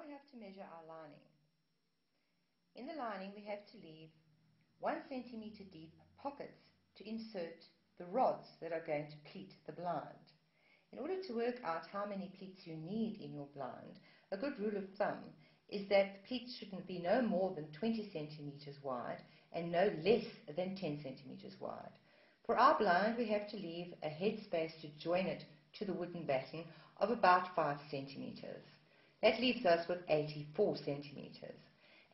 we have to measure our lining. In the lining we have to leave 1 centimeter deep pockets to insert the rods that are going to pleat the blind. In order to work out how many pleats you need in your blind, a good rule of thumb is that the pleats shouldn't be no more than 20 centimeters wide and no less than 10 centimeters wide. For our blind we have to leave a headspace to join it to the wooden batten of about 5 centimeters. That leaves us with 84 centimeters.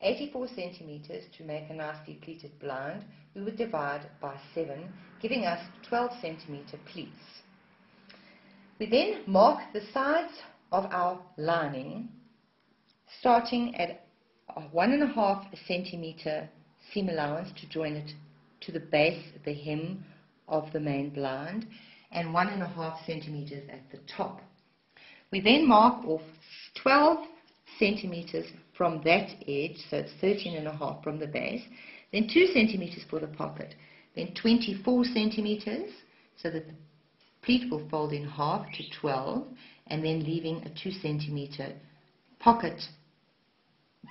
84 centimeters to make a nicely pleated blind, we would divide by 7, giving us 12 centimeter pleats. We then mark the sides of our lining, starting at a 1.5 centimeter seam allowance to join it to the base, the hem of the main blind, and 1.5 centimeters at the top. We then mark off 12 centimeters from that edge, so it's 13.5 from the base, then 2 centimeters for the pocket, then 24 centimeters, so that the pleat will fold in half to 12, and then leaving a 2 centimeter pocket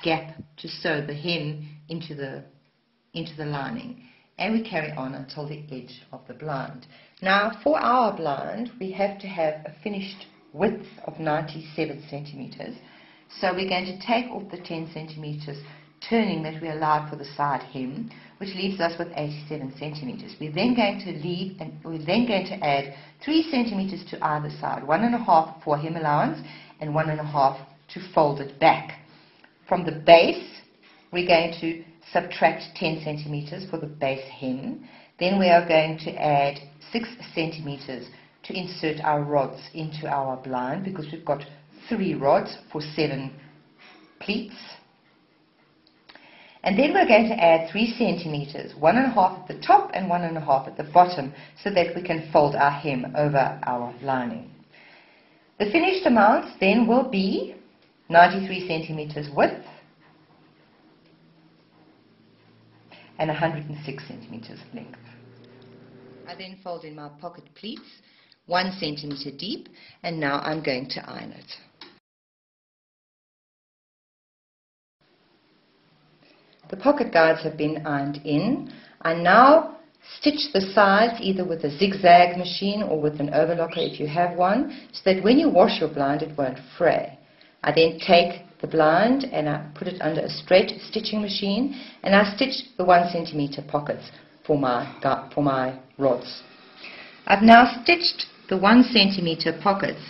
gap to sew the hem into the lining. And we carry on until the edge of the blind. Now, for our blind, we have to have a finished width of 97 centimeters. So we're going to take off the 10 centimeters turning that we allowed for the side hem, which leaves us with 87 centimeters. We're then going to add 3 centimeters to either side, 1.5 for hem allowance and 1.5 to fold it back. From the base, we're going to subtract 10 centimeters for the base hem. Then we are going to add 6 centimeters to insert our rods into our blind, because we've got 3 rods for 7 pleats. And then we're going to add 3 centimeters, 1.5 at the top and 1.5 at the bottom, so that we can fold our hem over our lining. The finished amounts then will be 93 centimeters width and 106 centimeters length. I then fold in my pocket pleats, 1 centimeter deep, and now I'm going to iron it. The pocket guides have been ironed in. I now stitch the sides either with a zigzag machine or with an overlocker if you have one, so that when you wash your blind it won't fray. I then take the blind and I put it under a straight stitching machine, and I stitch the 1 centimeter pockets for my rods. I've now stitched the 1 centimeter pockets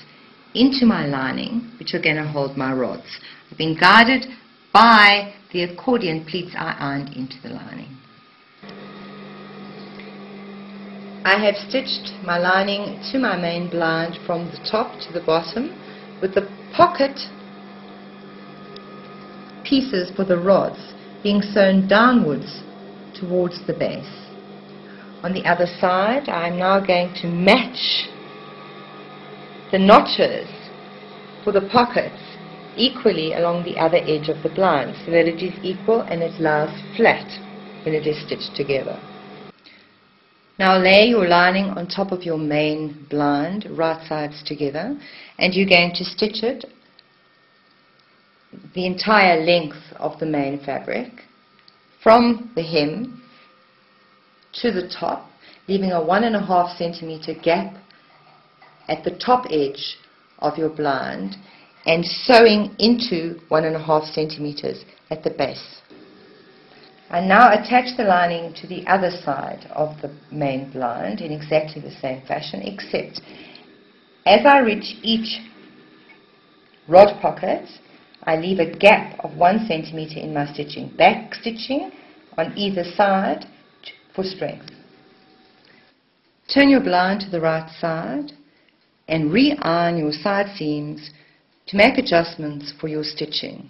into my lining, which are going to hold my rods. I've been guided by the accordion pleats I ironed into the lining. I have stitched my lining to my main blind from the top to the bottom, with the pocket pieces for the rods being sewn downwards towards the base. On the other side, I am now going to match the notches for the pockets equally along the other edge of the blind, so that it is equal and it lies flat when it is stitched together. Now lay your lining on top of your main blind, right sides together, and you're going to stitch it the entire length of the main fabric, from the hem to the top, leaving a 1.5 centimeter gap at the top edge of your blind, and sewing into 1.5 centimeters at the base. I now attach the lining to the other side of the main blind in exactly the same fashion, except as I reach each rod pocket, I leave a gap of 1 centimeter in my stitching, back stitching on either side for strength. Turn your blind to the right side and re-iron your side seams to make adjustments for your stitching.